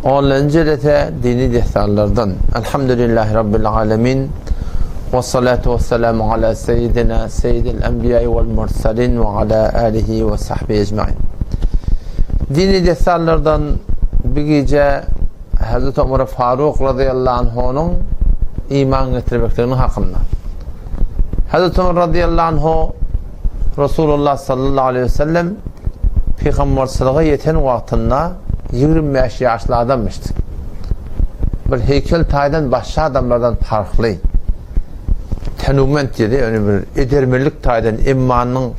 Onlarca dini dehtarlardan. Elhamdülillahi Rabbil alemin. Ve salatu ve selamu ala seyyidina seyyidil enbiyai vel mursalin ve ala alihi ve sahbihi ecmain. Dini dehtarlardan bir gece Hazreti Ömer Faruk radıyallahu anh'ın iman getirmeklerinin hakkında. Hazreti Ömer radıyallahu anh'ı Resulullah sallallahu aleyhi ve sellem Peygamberçiliğe yeten vaktinde 25 yaşlı adammıştı. Bir heykel taydan başka adamlardan farklı. Tenument dedi, yani bir edermelik taydan, imanın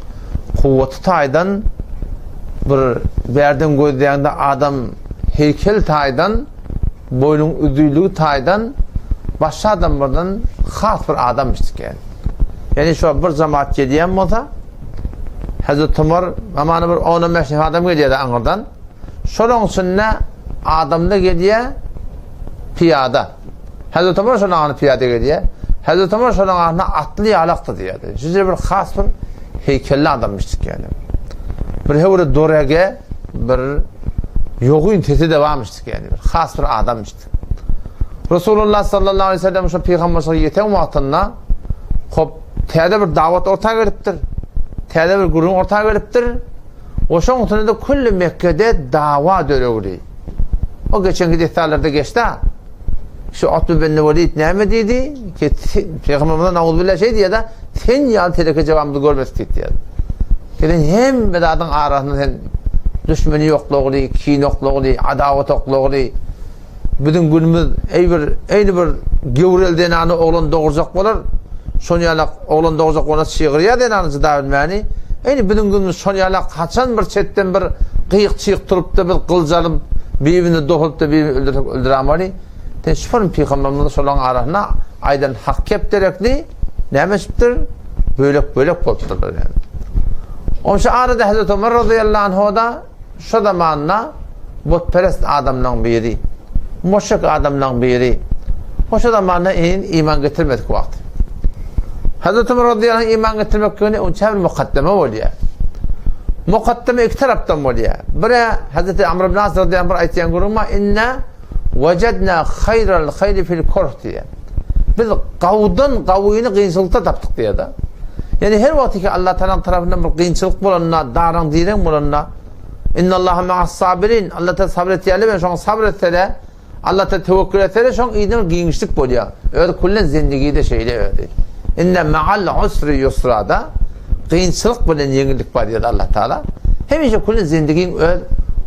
kuvveti taydan, bir verden gözleyende adam heykel taydan, boynun üdüylüğü taydan, başka adamlardan has bir adammıştı yani. Yani şu bir cemaat geliyen olsa, Hazreti Ömer amanı bir 10-15 adam geliyordu Ankara'dan. Şunun üstüne adamda geliyor piyada. Hazreti Ömer şunun ağını piyada geliyor. Hazreti Ömer şunun ağını atlı alaktı diyordu. Size bir khas bir heykelli adammıştık yani. Bir hevre dorege bir yoğun teti devammıştık yani. Bir khas bir adammıştık. Resulullah sallallahu aleyhi ve sellem şu peygamberine yeten vaktinde hop teyde bir davet ortaya veriptir. Teyde bir gurun ortaya veriptir. O şun üstünde kulli Mekke'de dava döregli. O geçenki detaylarda geçti. Şu Atbu bin Velid ne dedi ki Peygamber'den Nauzubillah şey diye de sen yal teleke cevabını görmestik diye. Yani hem bedadan arasında düşmanı yokluğu, kin yokluğu, adavet yokluğu. Bütün günümüz aynı bir gevrel denanı oğlan doğuracak olur. Sonyalak oğlan doğuracak ona çığırıya denanıcı da bilmeni. Yani bütün günümüz sonyalak kaçan bir çetten bir kıyık çıyık turup da bir kılcalıp birbirini doğurup da birbirini öldüremeli. Teşfir'in Peygamber'in solan arasına aydan hak kep derekli nemiştir? Bölük bolupturlar yani. Onun için arada Hazreti Ömer radıyallahu anh da şu zamanla butperest adamdan biri, müşrik adamdan biri. O şu zamanla iman getirmedik vakti. Hazreti Ömer radıyallahu anh iman getirmek gibi onun için bir mukaddeme oluyor. Mukaddeme iki taraftan oluyor. Biri Hazreti Amr ibn As radıyallahu anh bir ayetiyen kurulma inna vecedna hayral hayri fil kurh diye. Biz kavuyunu kıyınçılıkta taptık diye de. Yani her vakti ki Allah Teala'nın tarafından bir kıyınçılık bulanına, darang diren bulanına inna Allaha ma'as sabirin Allah Teala sabretiyeli ben şu an sabretele Allah Teala tevekkül etele şu an iyiden giyinçlik buluyor. Öyle kullen zindigiyi de şeyle öyle. İnne ma'al usri yusra'da kıyınçılık bulan yenilik var diyor Allah Teala. Hem işte kullen zindigin öyle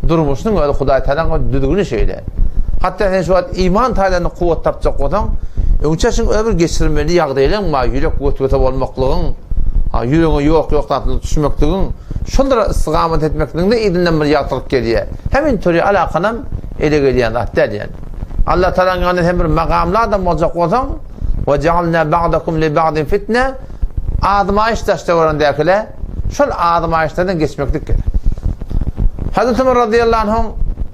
durmuşsun öyle Huday Teala'nın düdüğünü şeyle. Hatta sen şu an iman taylarını kuvvet tapacak olan önçesin öbür geçirmeli yağdaylan ma yürek kuvvet olmaklığın yüreğin yok tatlı düşmeklığın şunlara istiqamet etmekliğin de idinden bir yatırıp geliyor. Hemen türü alakanam ele geliyen hatta yani. Allah Teala'nın hem bir makamlar da olacak olan ve cealna ba'dakum li ba'din fitne admayış taşta varan dekile şol admayışlardan geçmeklik gelir. Hazreti Ömer radıyallahu anh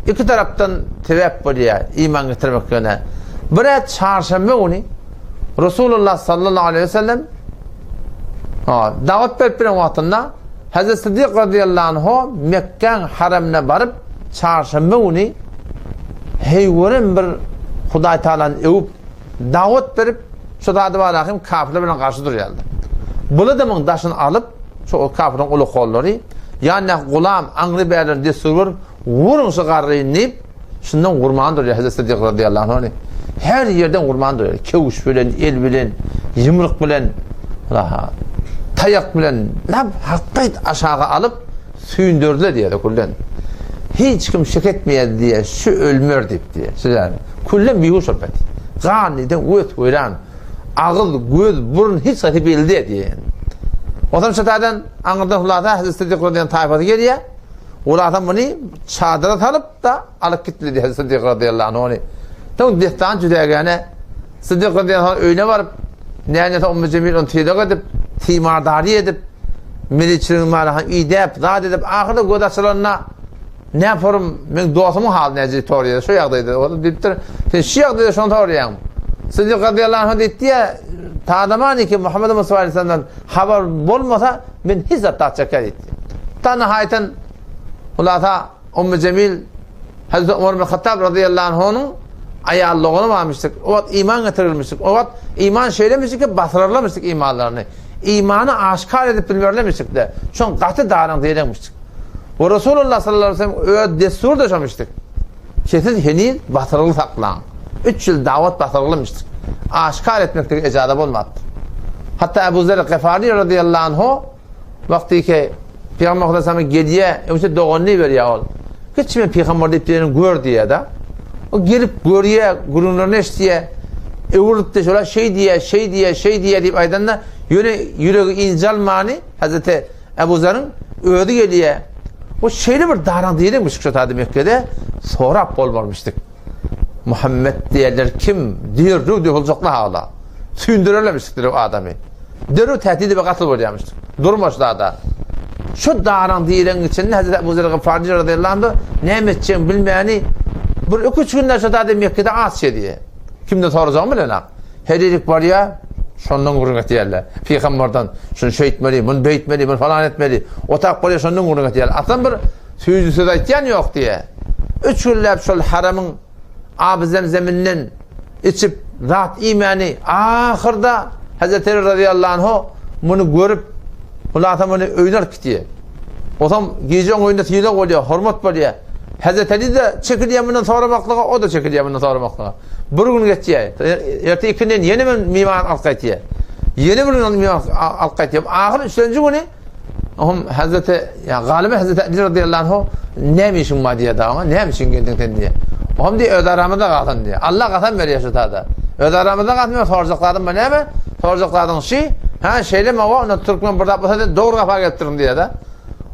iki taraftan tevep buluyor iman getirmek yerine. Biri çarşamba günü Resulullah sallallahu aleyhi ve sellem davet verip bir vaktinde Hazreti Sıddık radıyallahu anh Mekke'nin haramına varıp çarşamba günü heyverin bir Huday Teala'nın evip davet verip şu da adı var kafirle bilen karşı duruyordu. Bunu da daşını alıp şu kafirin ulu kolları yani gulam angri beyler diye sorur vurun sıkarı inip şundan vurman duruyor Hazreti Sıddık radıyallahu anh her yerden vurman duruyor kevuş bilen, el bilen, yumruk bilen tayak bilen hakkıyt aşağı alıp süyündürdü diye de kullen hiç kim şek etmeyedi diye şu ölmür deyip diye yani kullen bihuş olmadı ganiden öt veren ağıl, göz, burun hiç sahibi bildi diye yani. Otan şatadan Ankara'dan Hulata Hazreti Sıddık radıyallahu anh tayfatı geliyor. Ulatan bunu çadıra alıp da alıp gitti diye Hazreti Sıddık radıyallahu anh. Tam destan cüdegane Sıddık radıyallahu anh öyle varıp neyine ta Ümmü Cemil onu tiyadok edip timardari edip miliçinin malahın idep, zat edip ahırda gödaçılarına ne yaparım ben doğasımın haline ecri toriyede şu yağdaydı o da deyiptir sen şu yağdaydı şunu toriyem Sıddık radıyallahu anh dedi ya tadamani ki Muhammed Mustafa aleyhisselam'dan haber olmasa ben hiç zaten çeker etti ta nihayeten Hulata Ümmü Cemil Hazreti Ömer bin Hattab radıyallahu anh'ın ayallığını varmıştık. O vakit iman getirilmiştik. O vakit iman şeylemiştik ki batırırlamıştık imanlarını. İmanı aşkar edip bilverlemiştik de. Şun katı dağıran diyememiştik. O Resulullah sallallahu aleyhi ve sellem öyle destur da yaşamıştık. Kesin henüz batırılı saklan. 3 yıl davet batırılmıştık. Aşkar etmekte icadab olmadı. Hatta Ebu Zer Gıfari radıyallahu anh'u vakti ki Peygamber Aleyhisselam'ın gediye doğanlığı veriyor ol. Hiç mi Peygamber deyip gör diye da. O gelip görüye, gururlarını eştiye, öğürüp de şöyle şey diye deyip aydanla yüreği incalmani Hazreti Ebu Zer'in öğüdü geliyor. O şeyle bir davran diyelimmiş şu tadı Mekke'de. Sonra olmamıştık. Muhammed diyorlar kim? Diyor olacaklar hala. Sündürürlemiştikler o adamı. Dörü tehdidi ve katıl veriyormuştuk. Durmuşlar da. Şu davran diyelim içinde Hazreti Ebu Zer Gıfari radıyallahu anh ne emedeceğim bilmeyeni bir 3 günler şu tadı Mekke'de az şey diye. Kimden soracağım bilene? Hediyelik var ya şundan gurun etiyerler. Peygamberden şunu şey etmeli, bunu beytmeli, bunu falan etmeli. Otak var ya şundan gurun etiyerler. Atlan bir sözü de etken yok diye. 3 günler şu haramın Ab-ı Zemzem'inin içip rahat imani ahırda Hazreti Ali radıyallahu anh bunu görüp Ulan bunu oynar ki diye. O zaman gece oyunda tiyilek oluyor, hürmet oluyor. Hazreti Ali de çekiliyor bundan sormaklığa, o da çekiliyor bundan sormaklığa. Bir gün geçiyor. Ertesi ikinden yeni bir mimar alka ediyor. Yeni bir mimar alka ediyor. Ahir 3. günü Hazreti galiba Hazreti Ali radıyallahu anh neymişin var diye daha neymişin geldin diye. O diye öderamıda kalın diye. Allah katan veriyor şu tada. Öderamıda katmıyor soracaklarım ben hemen. Soracaklarım şeyle mi var? Onu Türkmen burada doğru kafa getirin diye de.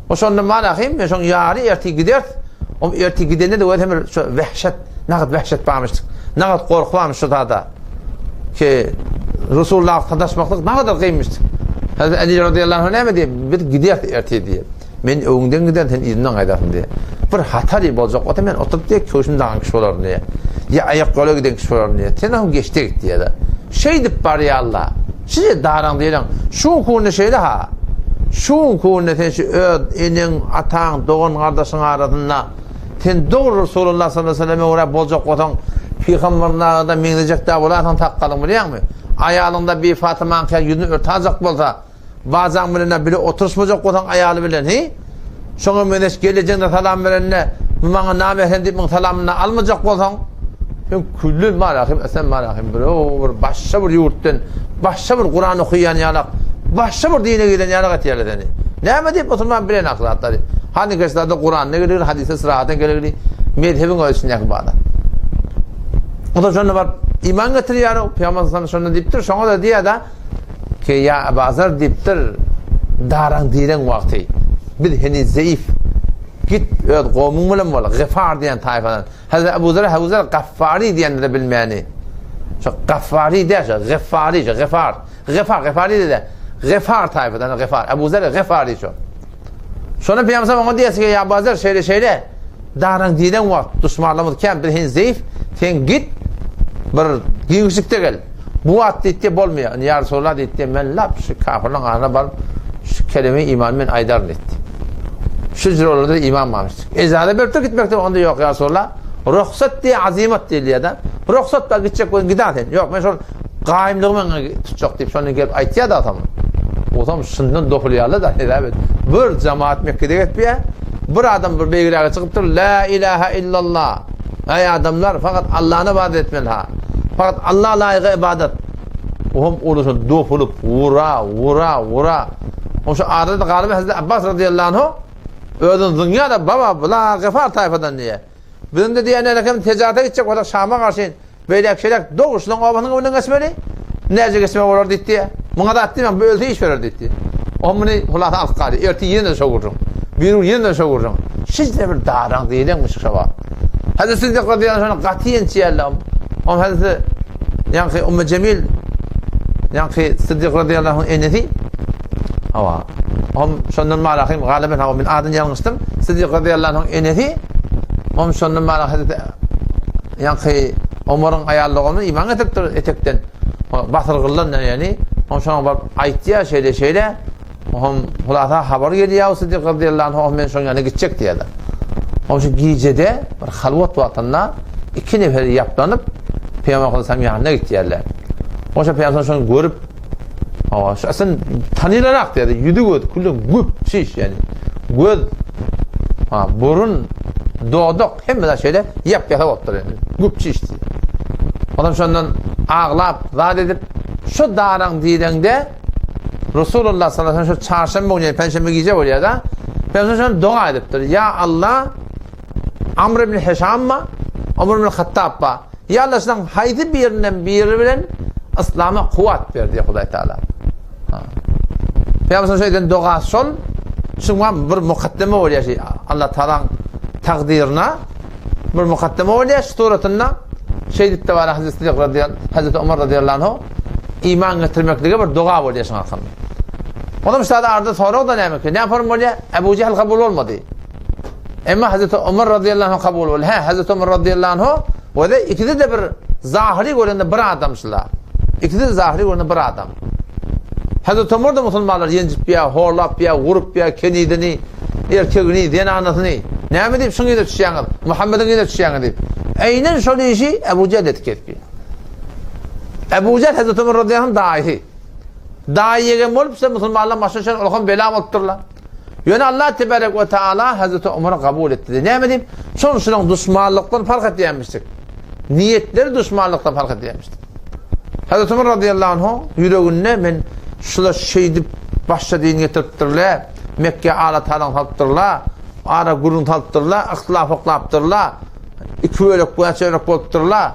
O sonra manakayım ben sonra yarı erti gider. O erti gidene de o hemen şu vehşet, ne kadar vehşet bağmıştık. Ne kadar korkulanmış şu tada. Ki Resulullah'a tanışmaklık ne kadar kıymıştık. Hazreti Ali radıyallahu anh ne mi diye bir gider erti diye. Men öğünden gider sen izinden kaydarsın diye. Bir hatari olacak. O da ben oturup diye köşümden kişi olur diye. Ya ayak kola giden kişi olur diye. Sen onu geçti git diye de. Şey dip bari ya Allah. Size daran diyelim. Şu konu şeyle ha. Şu konu sen şu inin atan doğun kardeşin aradığında sen doğru Resulullah sallallahu aleyhi ve sellem'e uğrayıp olacak otan Peygamber'in da minecek daha olarsan takkalım biliyor musun? Ayağında bir Fatıma'nın yüzünü örtecek olsa bazen birine biri oturuşmayacak otan ayağı bilen he? Sonra meneş geleceğinde salam verenle bana namehen deyip salamını almayacak olsan ben küllü malahim esen malahim bir başka bir yurttan başka bir Kur'an okuyan yanak başka bir dine giden yanak etiyerledeni ne mi deyip oturman bilen aklatları hani kesilerde Kur'an ne gelir hadise sırahaten gelir mezhebin ölçündeki bağda o da sonra var iman getiriyor Peygamber sana sonra deyiptir sonra da diye da ki ya bazılar deyiptir daran diyen vakti bir henüz zayıf git qavmun bilen bola Gıfar diyen tayfadan Hazreti Ebu Zer Gıfari diyen de bilmeyeni şu Gıfari der Gıfari de Gıfar tayfadan Gıfar Ebu Zer Gıfari şu sonra Peygamber ona diyesi ki ya bazılar şeyle daran diyen vakt düşmanlamız kem bir henüz zayıf sen git bir giyişlikte gel bu at diye bolmuyor ya Resulullah diye men lap şu kafirlerin ağına barıp şu kelime-i imanmen aydarın etti. Şu cürollarda da iman varmıştık. Eczadə börtür gitmekte onda yok ya Resulullah. Ruhsat diye azimet değil ya da. Ruhsat da gidecek koyun giderken. Yok ben sonra qaimliğime tutacak deyip sonra gelip aytiya da atamın. O zaman şundan dokulayarlı da evet. Bir cemaat Mekke'de gitmeye bir adam bir beygiraya çıkıptır. La ilahe illallah. Ey adamlar fakat Allah'ına ibadet etmeli ha. Fakat Allah'a layık ibadet. Oğlum olursa dokulup vura. O şu arada galiba Hazreti Abbas radıyallahu anh ödün dünyada baba bula Gıfar tayfadan diye. Bizim de diyenler kim ticarete gidecek o da Şam'a karşı böyle şeyler doğuşlan obanın önüne geçmeli. Nece geçme olur diye. Buna da attım ben böyle iş verir diye. Onu hulata alqari erti yine şoğurun. Bir yine şoğurun. Sizde bir daran diyelim şaba. Hazreti Sıddık radıyallahu anh katiyen çiyallam. O Hazreti yani Ümmü Cemil yani Sıddık radıyallahu anh eneti hava. Şondan malahim galiben hava min adın yanlıştım. Sıddık radıyallahu anh eneti. Şondan malahim Hazreti yani Ömer'in ayarlığını iman etekten batırgılan yani. Şona bak aytiya şeyle hulata haber geliyor Sıddık radıyallahu anh men şona gidecek diye de. O şu gecede bir halvat vatanına 2 nefer yaplanıp Peygamber Aleyhisselam yanına gittiler. O şu Peygamber şunu görüp şu aslında tanıyarak dedi. Yüdü göz, kulun güp şiş yani. Göz, burun, doğduk hem de şöyle yap oturdu yani. Güp şişti. Adam şundan ağlap, zat edip şu dağın diyende Resulullah sallallahu aleyhi ve sellem şu çarşamba günü perşembe gece oluyor da Peygamber şunu dua ediptir. Ya Allah Amr ibn Hişam'a, Amr ibn Hattab'a ya Allah sen haydi birinden biri bilen İslam'a kuvvet ver diye Huday Teala. Peygamber şeyden dua sol şuna bir mukaddeme oluyor şey Allah Teala'nın takdirine bir mukaddeme oluyor suretinde şeyde var Hazreti Ömer radıyallahu anh iman getirmekle bir dua oluyor şuna hakkında. Adam işte arada sonra da ne yaparım oluyor? Ebu Cehil kabul olmadı. Ama Hazreti Ömer radıyallahu anh kabul oldu. Hazreti Ömer radıyallahu anh o da ikisi de bir zahiri göründe bir adamşılar. İkisi de zahiri göründe bir adam. Hazreti Ömer de Müslümanlar yencip ya, horlap ya, vurup ya, kenidini, erkeğini, dini anasını. Ne mi deyip şunu da düşüyanı, Muhammed'in de düşüyanı deyip. Aynen şöyle işi Ebu Cehil etkiledi. Ebu Cehil Hazreti Ömer radıyallahu anh dahi. Dahi yegen olup ise Müslümanlar başlaşan olkan belam olturlar. Yani Allah Tebarek ve Teala Hazreti Ömer'i kabul etti. Ne mi deyip? Şunun düşmanlıktan fark ettiyenmiştik. Niyetleri düşmanlıktan fark ettiyenmiştik. Hazreti Ömer radıyallahu anh yüreğine ben şula şeydi başta din getirttirler. Mekke ala talan tattırlar. Ara gurun tattırlar. İhtilaf oklaptırlar. İki bölük bu çeyrek boltturlar.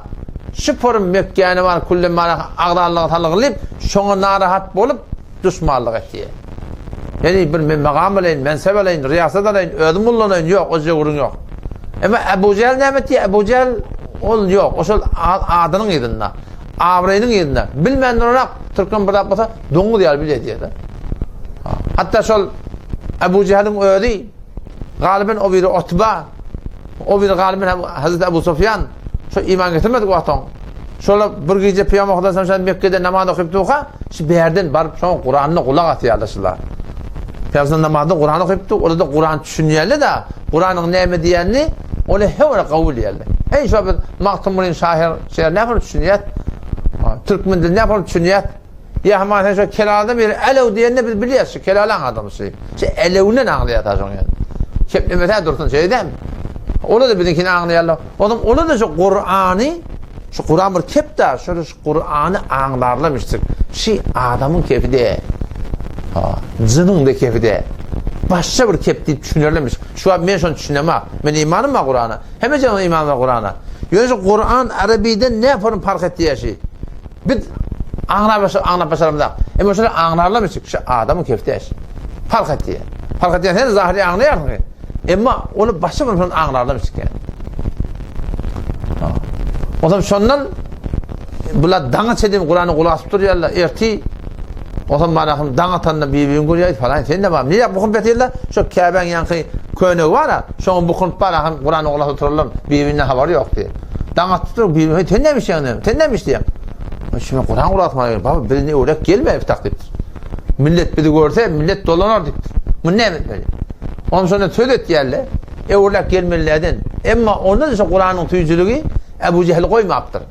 Şıpırın Mekke'ni var kullem mala ağlarlığı talıqlayıp şoňa narahat bolup düşmanlyk etdi. Yani bir maqam bilen, mensep bilen, riyasat bilen, ödüm bolanyň ýok, o jogurun ýok. Ama Ebu Cehil nämetdi? Ebu Cehil ol ýok, oşol adynyň ýerinde, awraýynyň ýerinde. Bilmändirak Türkmen bir bolsa doňu diýär bilýär. Hatta şol Ebu Cehil'in ödi galiben o biri Utba, o biri galiben Hazreti Ebu Sufyan şu iman getirmedi wagtdan. Şola bir gece Peygamber Aleyhisselam şan Mekke'de namaz okuyup tuğa, şu berden barıp şoň Kur'anyny kulak atýarlaşylar. Peygamber namazda Kur'an okuyup, orada Kur'an düşünýärler da, Kur'anyň näme diýenini onu hewre kabul edýärler. Hey şu bir Maktumulin şair näme düşünýär? Türkmen dilinde näme düşünýär? Ya hemen şu kelalda bir elew diýende biz bilýäs, şu kelalan adamy şey. Şu elewnen aňlaýar şoň ýa. Keplemete dursun şeyden. Onu da bizimkini anlayalım. Onu da şu Kur'an'ı, şu Kur'an bir kepta, şu Kur'an'ı anlarlamıştık. Şu adamın kefi de, zının da kefi de, başka bir kep deyip düşünürlemiş. Şu an ben şunu düşünemem. Ben imanım var Kur'an'a. Hemen canım imanım var Kur'an'a. Yani şu Kur'an Arabi'de ne yaparım fark ettiği şey. Bir anlar başarımda. Ama şöyle anlarlamıştık. Şu adamın kefi de fark ettiği. Fark ettiği sen zahiri anlayar mı? Ama onu başka bir şey anlarlamıştık yani. O zaman şundan bunlar dana çedim Kur'an'ı kulak asıp duruyorlar. Erti o zaman bana dana tanına birbirini görüyor falan. Sen de var. Niye bu kumpet yerler? Şu Kabe'nin yankı köyünü var ya. Şu bu kumpet bana Kur'an'ı kulak tuturlar. Birbirinden haberi yok diye. Dana tutuyor birbirine. Sen demiş yani. Sen demiş diye. Şimdi Kur'an kulak atmaya baba birini uğrak gelme iftak deyiptir. Millet bizi görse millet dolanır deyiptir. Bu ne böyle? Ondan sonra söz et yerler. Uğrak gelmelilerden. Ama onda da Kur'an'ın tüyücülüğü Ebu Cehil koymaptır.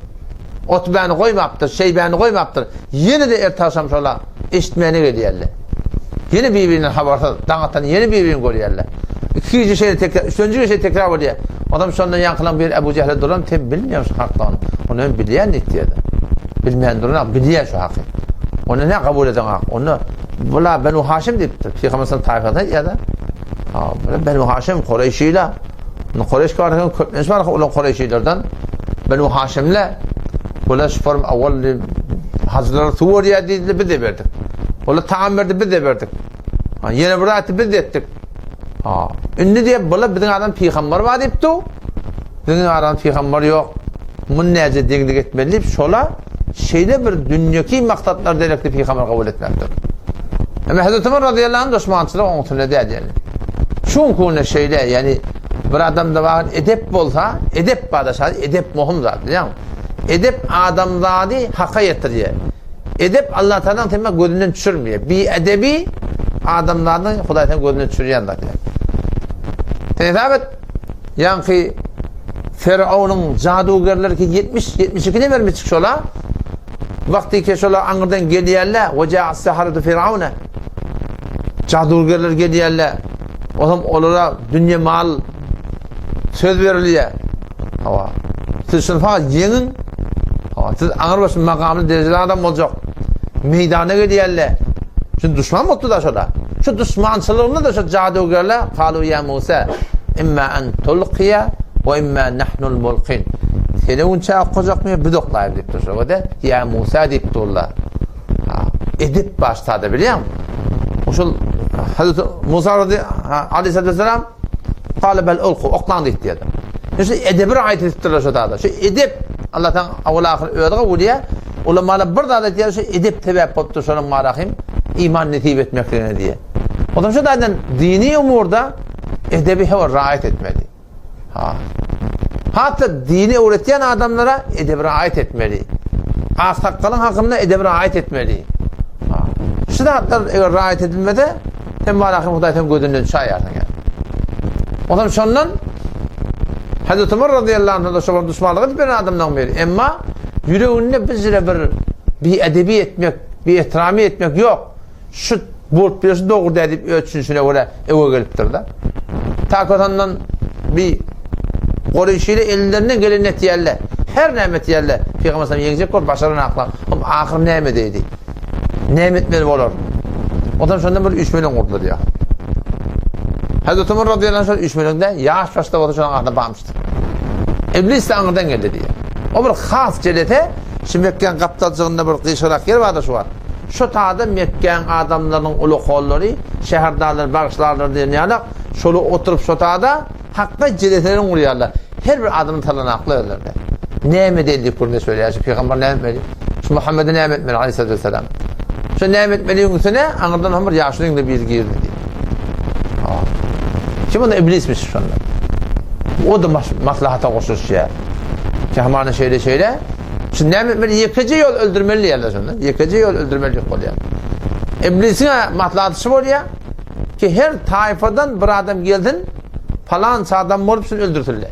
Utba'nı koymaptır. Şeyba'nı koymaptır. Yine de ertaşam şola işitmeyene geliyorlar. Yine birbirinin haberden dağıtan yeni birbirini görüyorlar. İkinci şey tekrar, üçüncü şey tekrar oluyor. Adam sonunda yankılan bir Ebu Cehil'e duran tem bilmiyor şu hakta onu. Onu bileyen ihtiyada. Bilmeyen duran biliyor şu hakkı. Onu ne kabul eden hak? Onu bula Benu Haşim deyiptir. Peygamber'in tayfasına ya da Benu Haşim Kureyşiyle Kureyş kardeşim köpnesi var olan Kureyşilerden Benu Haşim'le bula şu form evvel Hazreti Suriye dedi biz de verdik. Bula tamirdi biz de verdik. Yine bıraktı biz de ettik. Ünlü diye bula bizim adam peygamber var deyipti. Bizim adam peygamber yok. Münnece denglik etmeli. Şola şeyde bir dünyaki maksatlar direktif peygamber kabul etmektir. Ama Hazreti Ömer radıyallahu anh düşmançılığı onun türlü değil yani. Çünkü şeyde yani bir adamda var edep olsa edep bağdaşlar edep muhim zaten yani. Edep adamzadi hakka yetiriyor. Edep Allah Teala'nın temel gözünden düşürmüyor. Bir edebi adamlardan Hudaýdan gözünden düşürýän zat. Teýsabet Yani Firavun'un cadugerleri ki 70-72 ne vermiş şola? Vakti ki şola anırdan geliyerler. Ve ca'as saharatu Firavun'a. Cadugerler geliyerler. O zaman onlara dünya mal söz veriliyor. Siz şunu fakat yenin. Siz anır başın makamlı dereceli adam olacak. Meydana geliyerler. Şimdi düşman mutlu da şola. Şu düşmançılığında da şu cadugerler kalu ya Musa imma en tulqiya ve imma nahnul mulqin. Seni unça koyacak mı? Bir doklayıp deyip dursa. O da ya Musa deyip durlar. Edip başladı biliyor musun? O şu Hazreti Musa aleyhisselatü vesselam kâle bel ulku oklan deyip diyordu. İşte edebi ayet edip durlar şu dağda. Şu edip Allah'tan avul ahir öğüdüğü uliye ulamalı bir dağda diyor şu edip tebep oldu şunun marahim iman netip etmeklerine diye. O da şu dağdan dini umurda edebi hava riayet etmeli. Hatta dini öğreten adamlara edeb riayet etmeli. Aksakalın hakkında edeb riayet etmeli. Şu da hatta eğer riayet edilmede hem marahim Hudaytem gözünden şayardan yani. O zaman şundan Hazreti Ömer radıyallahu anh da şoban düşmanlığı edip bir adamdan beri. Ama yüreğinde bizlere bir edebi etmek, bir ihtirami etmek yok. Şu bulup bir doğru edip ölçünsüne göre eve geliptir da. Takotandan bir Qoreyşiyle ellerine gelen netiyerler. Her nimet yerler. Peygamber sallallahu yengecek kor başarına aklar. Ama ahir nimeteydi. Nimet verip olur. O da şundan bir 3 milyon kurdular ya. Hazreti Ömer radıyallahu anh 3 milyonda yaş başta oldu şundan ahirde bağmıştı. İblis de anırdan geldi diye. O bir khas celete şimdi Mekke'nin kaptalcığında bir kıyışarak yer vardı şu var. Şu tağda Mekke'nin adamlarının ulu kolları, şehirdalar, bağışlarlar diye yanak. Şöyle oturup şu tağda hakka ciletlerini vuruyorlar. Her bir adamın talana aklı ölürler. Nimet edildik burada söylüyor. Peygamber nimet verdi. Şu Muhammed'e nimet verdi aleyhissalatü vesselam. Şu nimet verdiğin üstüne anırdan hamur yaşlının da bir girdi diye. Şimdi onda iblismiş şu anda. O da maslahata koşuş ya. Kahmanın şeyle. Şu nimet verdi yıkıcı yol öldürmeli yerler sonra. Yıkıcı yol öldürmeli oluyor. İblisin maslahatı şu oluyor ki her taifadan bir adam geldin falan sağdan vurup seni öldürtürler.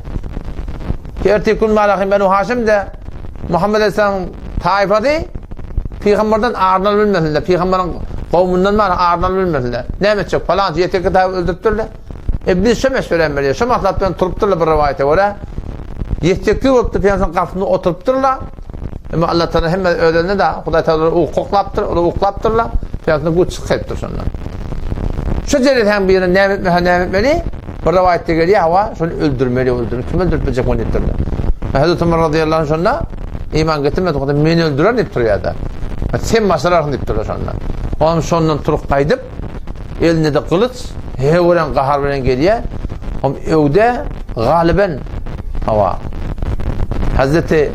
Ki ertekun malahim Benu Haşim de Muhammed Aleyhisselam taifadı Peygamberden ağırdan bilmezler. Peygamberin kavmundan ağırdan bilmezler. Ne etecek falan yetek tabi öldürtürler. İblis şu meşveren veriyor. Şu maslahattan turupturlar bir rivayete göre. Yetekli olup da Peygamberin kapısında oturupturlar. Ama Allah Teala hemen öğrenene de Huday Teala o koklaptırlar. Peygamberin bu çıkıptır sonra. Şu celletten birine nimet veri bu rivayette geliyor hava şunu öldürmeli. Kim öldürtmeyecek onu ettirdi. Hazreti Ömer radıyallahu anh sonra iman getirmedi. O kadar beni öldüren deyip duruyor da. Sen masalarını deyip duruyor sonra. Onun sonundan turup kaydıp elinde de kılıç hevuren kahar veren geliyor. Ama evde galiben hava. Hazreti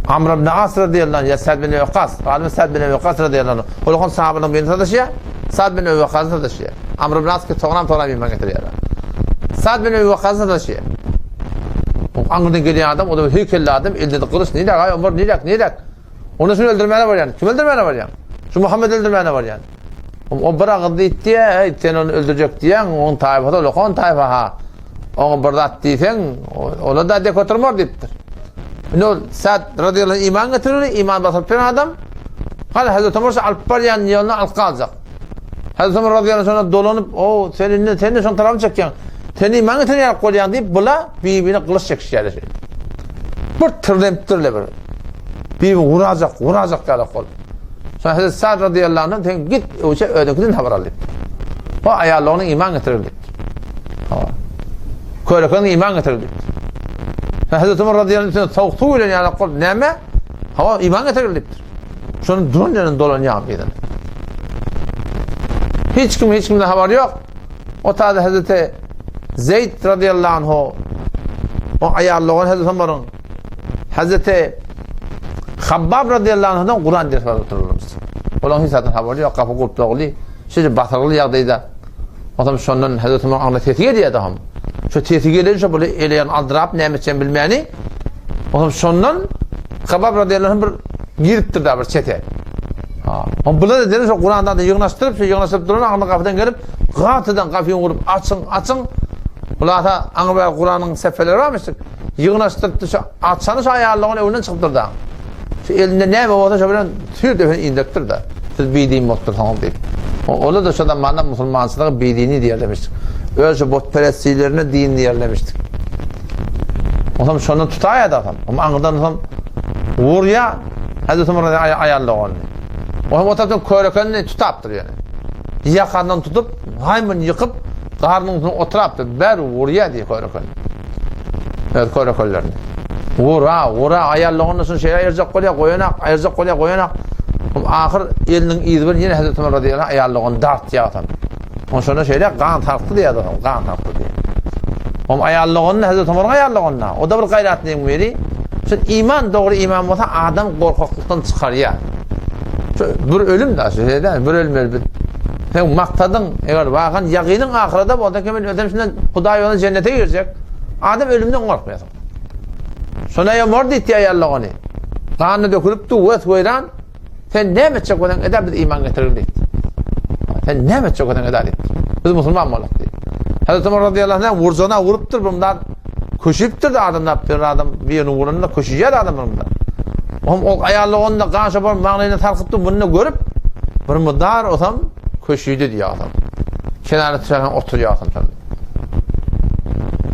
Amr ibn As radıyallahu anh ya Sa'd bin Vaqqas. Galiben Sa'd bin Vaqqas radıyallahu anh. Olukun sahabının birini tanışıyor. Sa'd bin Vaqqas'ı tanışıyor. Amr ibn As ki toğram iman getiriyor. Sa'd bin Vaqqas'ı tanışıyor. Anırdan gelen adam, o da heykelli adam, elde de kılıç, nilak, Ömer nilak. Onu şunu öldürmeyene var yani. Kim öldürmeyene var yani? Şu Muhammed öldürmeyene var yani. O bırakıp deyip diye, sen onu öldürecek diyen, onun tayfada olur, onun tayfa ha. Onu bırak deysen, onu da dek oturmur deyiptir. Sa'd radıyallahu anh iman getirir, iman basıp bir adam, hala Hazreti Ömer alıp var yani, yoluna alıp kalacak. Hazreti Ömer radıyallahu anh sonra dolanıp, senin de son tarafını çekiyorsun. Seni iman getirir koyuyan deyip, bula birbirine kılıç çekişler. Bir tırlayıptırlar böyle. Birbirini vuracak yani kol. Sonra Hazreti Sa'd radıyallahu anh git ödekiden haber alayım. O ayarlarına iman getirirdi. Köylüklerine iman getirirdi. Hazreti Ömer radıyallahu anh soğuktuğuyla yani kol neme? Hava iman getirirdi. Şunun dünyanın dolanıyor mıydı? Hiç kimden haber yok. O tarzda Hazreti Zeyd radıyallahu anh o ayarlarına Hazreti Ömer'in Hazreti Habbab radıyallahu anh'dan Kur'an dersi otururmuş. Olan hiç zaten haberi yok. Kapı kulüpte oluyor. Şimdi batırılı yağdaydı. O zaman şundan Hazreti Ömer anla tetik ediyor adam. Şu tetik ediyor. Böyle eleyen aldırap ne emeteceğim bilmeyeni. O zaman şundan Habbab radıyallahu anh bir giriptir da bir çete. Ama buna da denir. Kur'an'dan da yığınlaştırıp durun. Anla kapıdan gelip gatıdan kapıyı vurup açın. Ulata Anıbay Kur'an'ın seferleri varmıştık. Yığınaştırdı, atsanız ayarlığın evinden çıktırdı. Şu elinde ne olsa şöyle tür defen indirtir de. Siz bildiğin mottur tamam deyip. Ola da şuradan bana Müslümansılığı bildiğini diyerlemiştik. Öylece botperestliğlerini din diyerlemiştik. O zaman şunu tutaya da adam. Ama anıdan adam vur ya Hazreti Ömer'e ayarlığını. O zaman o taraftan köylüklerini tutaptır yani. Yakandan tutup, haymın yıkıp, karnının oturaptır. Ber vur ya diye köylüklerini. Evet köylüklerini. Vura ayarlığını son şeyler ayıracak koyanak. Ahir elinin izbir yine Hazreti Ömer radıyallahu anh ayarlığını dart ya adam. Onun sonra şeyler kan taktı diye adam, kan taktı diye. Ama ayarlığını Hazreti Ömer'in ayarlığını. O da bir gayret neyim veri. Şimdi iman doğru iman olsa adam korkaklıktan çıkar ya. Bir ölüm de şeyden, bir ölüm elbet. Sen maktadın, eğer bakın yakinin ahirede bu adam kemal ödem şimdi Huda yoluna cennete girecek. Adam ölümden korkmuyor. Sonra ya mor diye ayarlığını. Kanı dökülüp tuvet koyran. Sen ne edecek olan eder bir iman getirirdik. Sen ne edecek olan eder. Biz Müslüman olduk diye. Hazreti Ömer radıyallahu anh vurzona vuruptur bundan. Koşuptur da adam bir yerin vurununda koşuyor da adam bundan. O ayarlığında kan şapar mağnayla tarkıptı bunu görüp bir müddar o zaman koşuydu diye adam. Kenarda tüfekten oturuyor adam.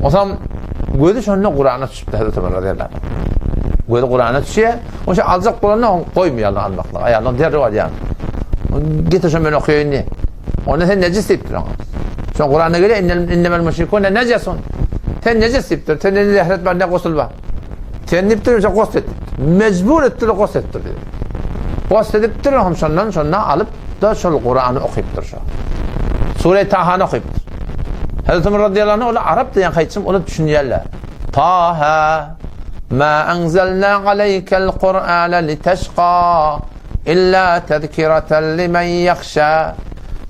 O zaman gözü şonuna Kur'an'a düşüptü Hazreti Ömer radıyallahu anh. Gözü Kur'an'a düşüyor. O şey alacak Kur'an'ı koymuyorlar almakla. Ayarlığında derri var yani. Getir şunu ben okuyayım diye. Onu sen necis deyiptir ona. Şu Kur'an'a göre innemel müşrikûne necesun. Sen necis deyiptir. Sen ne zehret var ne gusül var. Sen deyiptir işte gusül ettir. Mecbur ettir gusül ettir diyor. Gusül ediptir sonra alıp da şu Kur'an'ı okuyuptur şu. Sure-i Taha'nı okuyuptur. Hazreti Ömer radıyallahu anh ola Arap diyen kayıtsım onu düşünüyorlar. Taha ma enzelna aleykel Kur'ane liteşqa illa tezkireten limen yakhşa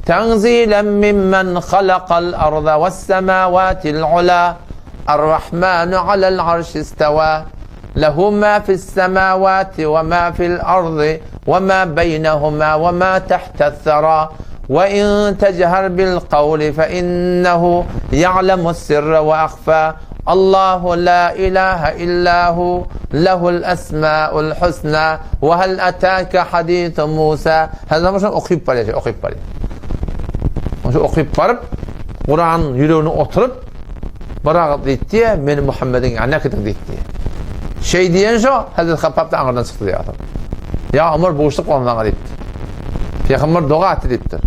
tenzilen mimmen halakal arda ve semavatil ula er-Rahmanu alel arş isteva lehu ma fis semavati ve ma fil ardı ve ma beynehuma ve ma tahta's thara وَاِنْ تَجْهَرْ بِالْقَوْلِ فَاِنَّهُ يَعْلَمُ السِّرَّ وَأَخْفَى اللّٰهُ لَا اِلَٰهَ اِلَّا هُ لَهُ الْأَسْمَاءُ الْحُسْنَى وَهَلْ اَتَاكَ حَد۪يثُ مُوسَى Her zaman okuyup parıyor. Okuyup varıp Kur'an'ın yüreğine oturup bırakıp deyip diye beni Muhammed'in anne kıtık deyip diye. Şey diyen şu Hazreti Habbab da ağırdan çıktı diye adam. Ya Ömer boşluk olmadan deyiptir. Peygamber dua etti deyiptir.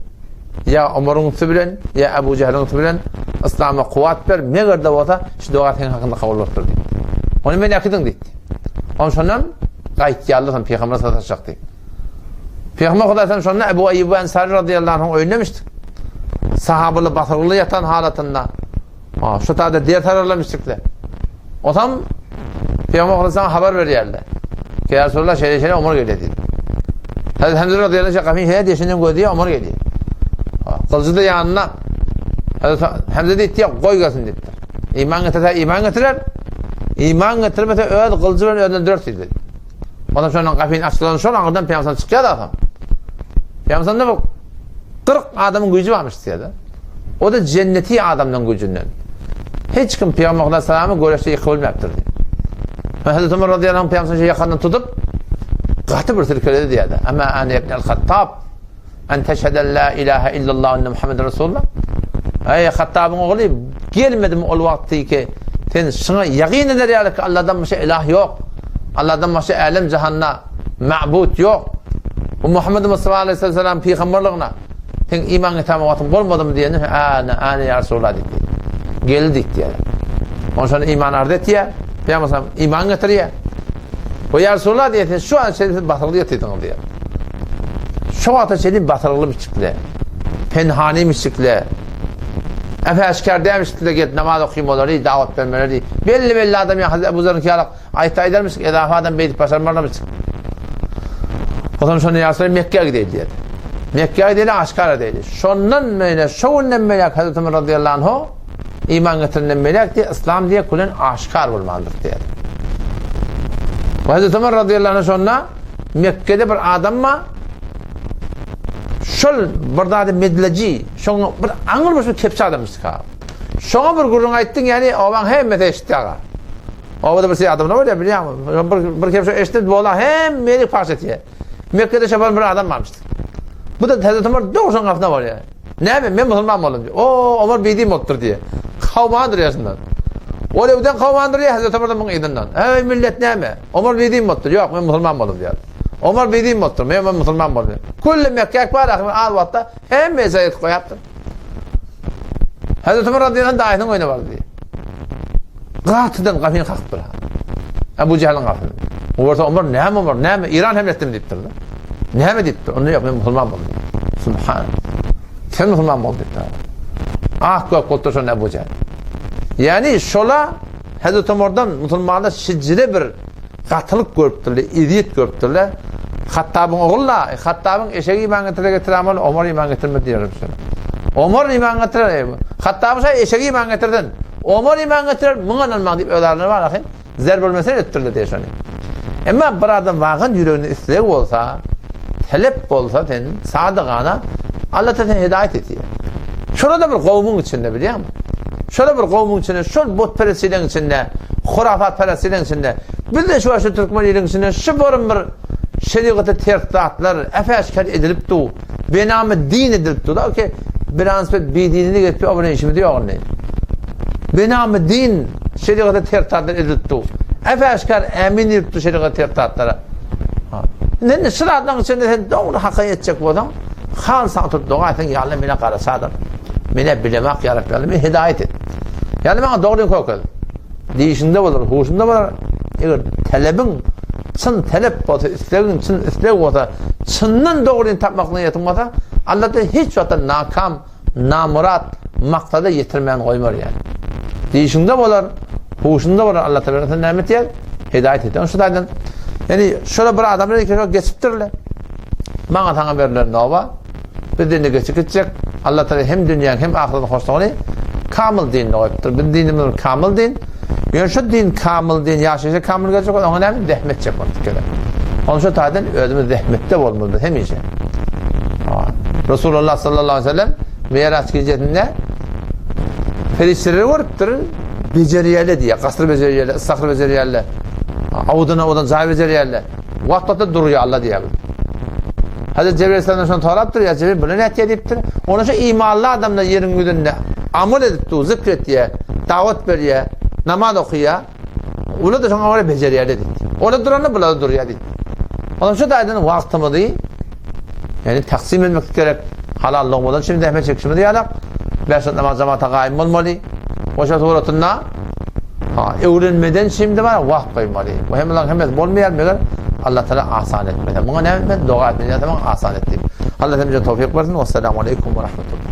Ya Ömer'in tübülen ya Ebu Cehil'in tübülen İslam'a kuvvet ver. Ne kadar da olsa şu dua ettiğin hakkında kabul olurdur deyip. Onu ben yakıdın deyip. Onun sonra gayet yallısan Peygamber'e satacak deyip. Peygamber Kudaysan sonra Ebu Eyyub Ensari radıyallahu anh oynamıştık. Sahabalı batırılı yatan halatında. Şu tarzda diğer tararlamıştıklar. O zaman Peygamber Kudaysan haber veriyorlar. Ki ya Resulullah şeyle Ömer geliyor deyip. Hazreti Hamza radıyallahu anh kafin heyet yaşından koy diye Ömer geliyor. Kılıcı da yanına Hamza deyip diye koy gelsin deyiptir. İman getirer. İman getirmese öyle kılıcı ve öldürür dedi. Ondan sonra kafin açılan sonra oradan Peygamber çıkıyor da adam. Peygamber ne bu? 40 adamın gücü varmış diye de. O da cenneti adamdan gücünden. Hiç kim Peygamber Aleyhisselam'ı görüşte yıkılmayaptır diye. Hazreti Ömer radıyallahu anh Peygamber'i yakından tutup katı bir sirkeledi diye de. Ama ane ibn-i Hattab en teşheden la ilahe illallah enne Muhammed Resulullah. Ey Hattab'ın oğlu gelmedim o vakti ki sen sana yakin eder ya ki Allah'dan başka ilah yok. Allah'dan başka alem cehanna ma'bud yok. Bu Muhammed Mustafa Aleyhisselam peygamberliğine sen iman etamavatın olmadım diye ana ya Resulullah dedi. Geldik diye. Onun sonra iman ardet ya Peygamber iman getiriyor. O ya Resulullah diye şu an şeyin batırılı yatırdın diye. Şu anda şeyin batırılı bir çıktı. Penhani bir çıktı. Efe demişti git namaz okuyayım onları davet vermeleri. Belli adam ya Hazreti Ebu Zer'in ki ayet edermiş ki edafa adam beyti başarmarlamış. O zaman sonra ya Resulullah Mekke'ye gidiyor diye. Mekke'ye gidiyor aşkara değil. Şundan böyle şovundan melek Hazreti Ömer radıyallahu anh iman getirilen melek diye İslam diye kulen aşkar bulmandır diye. Hazreti Ömer radıyallahu anh sonra Mekke'de bir adam mı şol bir da medleci şol bir anılmış bir kepçe adammış ka. Şoňa bir gurrun aýtdyň, ýani owaň hemme eşitdiga. Owada bir şey adam ne öyle biliyor musun? Bir kere eşitdi bola hem meni paş etiye. Mekke'de şaban bir adam varmıştı. Bu da Hazreti Ömer doğuşan kafna var ya. Ne ben Müslüman olayım diyor. O Ömer bildiğim ottur diye. Kavmandır yaşından. O evden kavmandır ya Hazreti Ömer'den bunun idinden. Ey millet ne mi? Ömer bildiğim ottur. Yok ben Müslüman olayım diyor. Ömer bildiğim ottur. Ben Müslüman olayım. Kullu Mekke'ye var akım alvatta hem mezayet koyattı. Hazreti Ömer radıyallahu anh da ayının oyunu var diye. Qatıdan qafin qalqıp dur. Abu Cehl'in qafini. Orta Ömer näme İran hemletdim deyip durdu. Näme deyipdi? Onu yok, ben Müslüman boldum. Subhan. Sen Müslüman boldun deyipdi. Ah ko'p qo'ltirşon Abu Cehl. Yani şola Hazreti Ömer'dan Müslümanlar şicire bir qatılık görüpdirler, idiyet görüpdirler. Hattabın oğulla, Hattabın eşeği iman getiren Ömer iman getirmedi diyorum sana. Ömer iman getiren, Hattabın şey eşeği iman getirdin. Ömer iman getirir, mıngın almak deyip öğlerine var akın. Zer bölmesine öttürler diye şunu. Ama bir adam vakın yüreğini istek olsa, talep olsa, sadıgana, Allah seni hidayet ediyor. Şurada bir kavmin içinde biliyor musun? Şurada bir kavmin içinde, şu botperestliğin içinde, hurafatperestliğin içinde, bir de şu Türkmenliğin içinde, şu borun bir şeriatı tertatlar, efeşkar edilip du, benamı din edilip du, da ki bir ansipet bir dinini getiriyor, o ne işimi diyor ne? Benamı din şeriatı tertatlar edilip du, efeşkar emin edilip du şeriatı tertatlara. Ne sıradan içinde sen doğru haka edecek bu adam, hal sağlık dua etsin, ya Allah mene karasadır. Mene bilemek ya Rabbi, beni hidayet et. Yani bana doğru kokul. Deyişinde olur, huşunda olur. Eğer talebin, çın talep olsa, isteğin çın isteği olsa, çınnan doğru tapmakla yetinmasa, Allah'ta hiç vata nakam, namurat, maktada yetirmeyen koymur yani. Deyişinde olur, huşunda olur, Allah'ta verirse nimet yer, hidayet et. Şu da yani şöyle bir adamlar geçiptirler. Bana sana verilen nova, bir dinle geçip gidecek. Allah Teala hem dünyanın hem ahiretin hoşluğunu kamil dinle koyuptur. Bir dinimiz kamil din. Yani şu din kamil din yaşayacak, kamil gelecek, ona hem zahmet çekmek gerek. Onun şu tarzdan özümüz zahmette olmalıdır hem işe. Resulullah sallallahu aleyhi ve sellem Miraç gecesinde ferişleri görüptür, beceriyeli diye, kasır beceriyeli, ıslakır beceriyeli, avuduna zahir beceriyeli, vaktada duruyor Allah diye. Hazreti Cebrail Aleyhisselam'dan sonra toraptır ya, Cebrail bunu net ediptir. Onun için imanlı adamla yerin yüzünde amel ediptir, zikret diye, davet veriyor, namaz okuyor. Onu da sonra öyle beceriyor dedi. Orada duranı burada duruyor dedi. Onun için da vaktimi değil, yani taksim etmek gerek halal olmadan şimdi zahmet çekişimi diyelim. Beşat namaz cemaate kaim olmalı. O şart uğratınla öğrenmeden şimdi var vakt koymalı. Bu hemen olmayalım. Allah Teala asan etmedi. Buna ne etmedi? Dua etmedi. Asan etti. Allah Teala tevfik versin. Vesselamu aleyküm ve rahmetullah.